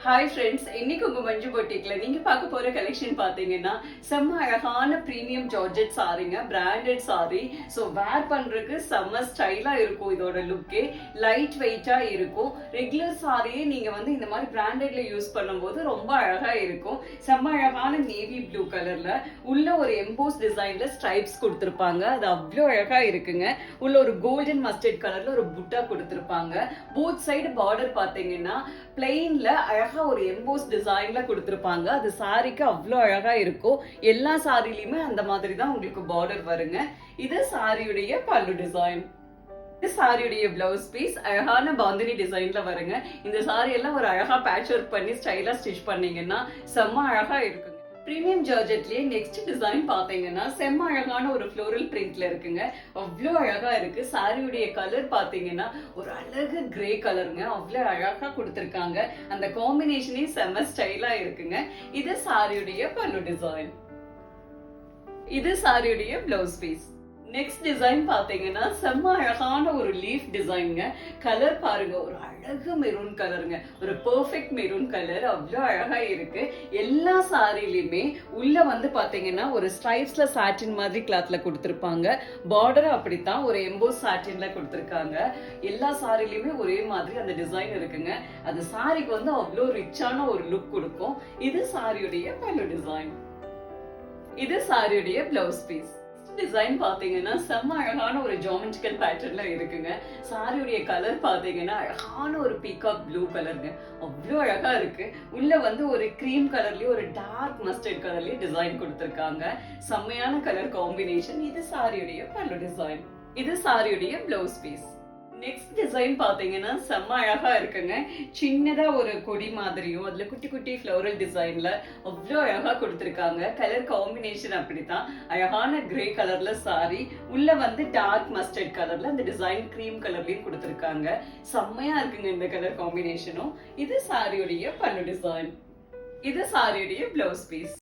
Hi friends, இன்னைக்கு உங்க மஞ்சு பொட்டிக்ல நீங்க பார்க்க போற கலெக்ஷன் பாத்தீங்கன்னா செம்ம அழகான பிரீமியம் ஜார்ஜெட் சாரீங்க, பிராண்டட் சாரி. ஸோ வேர் பண்றதுக்கு செம்ம ஸ்டைலா இருக்கும். இதோட லுக்கே லைட் வெயிட்டா இருக்கும். ரெகுலர் சாரியே நீங்க வந்து இந்த மாதிரி பிராண்டட்ல யூஸ் பண்ணும்போது ரொம்ப அழகா இருக்கும். செம்ம அழகான நேவி ப்ளூ கலர்ல உள்ள ஒரு எம்போஸ் டிசைன்ல ஸ்ட்ரைப்ஸ் கொடுத்திருப்பாங்க. அது அவ்வளோ அழகா இருக்குங்க. உள்ள ஒரு கோல்டன் மஸ்டர்ட் கலர்ல ஒரு புட்டா கொடுத்திருப்பாங்க. போத் சைடு பார்டர் பாத்தீங்கன்னா பிளெயின்ல அழகா ஒரு எம்போஸ் டிசைன்ல கொடுத்திருப்பாங்க. அது சாரிக்கு அவ்வளோ அழகா இருக்கும். எல்லா சாரிலையுமே அந்த மாதிரி தான் உங்களுக்கு பார்டர் வருங்க. இது சாரியுடைய பல்லு டிசைன். இது சாரியுடைய பிளவுஸ் பீஸ் அழகான பாந்தினி டிசைன்ல வருங்க. இந்த சாரி எல்லாம் ஒரு அழகா பேட்ச் ஒர்க் பண்ணி ஸ்டைலா ஸ்டிச் பண்ணீங்கன்னா செம்ம அழகா இருக்குங்க. பிரீமியம் ஜார்ஜெட்லயே நெக்ஸ்ட் டிசைன் பாத்தீங்கன்னா செம்ம அழகான ஒரு ஃப்ளோரல் பிரிண்ட்ல இருக்குங்க. அவ்வளோ அழகா இருக்கு. சாரியுடைய கலர் பாத்தீங்கன்னா ஒரு அழகு கிரே கலருங்க. அவ்வளோ அழகா கொடுத்திருக்காங்க. அந்த காம்பினேஷனே செம்ம ஸ்டைலா இருக்குங்க. இது சாரியுடைய பல்லு டிசைன். இது சாரியுடைய பிளவுஸ் பீஸ். நெக்ஸ்ட் டிசைன் பாத்தீங்கன்னா செம்ம அழகான ஒரு லீஃப் டிசைனுங்க. கலர் பாருங்க, ஒரு அழகு மெரூன் கலருங்க. ஒரு பெர்ஃபெக்ட் மெரூன் கலர். அவ்வளோ அழகா இருக்கு. எல்லா சாரிலையுமே உள்ள வந்து பாத்தீங்கன்னா ஒரு ஸ்ட்ரைப்ஸ்ல சாட்டின் மாதிரி கிளாத்ல கொடுத்திருப்பாங்க. பார்டர் அப்படித்தான் ஒரு எம்போஸ் சாட்டின்ல கொடுத்திருக்காங்க. எல்லா சாரிலையுமே ஒரே மாதிரி அந்த டிசைன் இருக்குங்க. அது சாரிக்கு வந்து அவ்வளோ ரிச்சான ஒரு லுக் கொடுக்கும். இது சாரியுடைய பல்லு டிசைன். இது சாரியுடைய பிளவுஸ் பீஸ். டிசைன் பாத்தீங்கன்னா செம்ம அழகான ஒரு ஜியோமெட்ரிக்கல் பேட்டர்ன்ல இருக்குங்க. சாரியுடைய கலர் பாத்தீங்கன்னா அழகான ஒரு பீகாக் ப்ளூ கலருங்க. அவ்வளோ அழகா இருக்கு. உள்ள வந்து ஒரு கிரீம் கலர்லயும் ஒரு டார்க் மஸ்டர்ட் கலர்லயும் டிசைன் கொடுத்திருக்காங்க. செம்மையான கலர் காம்பினேஷன். இது சாரியுடைய பல்லு டிசைன். இது சாரியுடைய பிளவுஸ் பீஸ். நெக்ஸ்ட் டிசைன் பாத்தீங்கன்னா செம்ம அழகா இருக்குங்க. சின்னதா ஒரு கொடி மாதிரியும் அதுல குட்டி குட்டி ஃப்ளோரல் டிசைன்ல அவ்வளோ அழகா கொடுத்திருக்காங்க. கலர் காம்பினேஷன் அப்படித்தான். அழகான கிரே கலர்ல சாரி. உள்ள வந்து டார்க் மஸ்டர்ட் கலர்ல அந்த டிசைன் கிரீம் கலர்லயும் கொடுத்திருக்காங்க. செம்மையா இருக்குங்க இந்த கலர் காம்பினேஷனும். இது சாரியுடைய பல்லு டிசைன். இது சாரியுடைய பிளவுஸ் பீஸ்.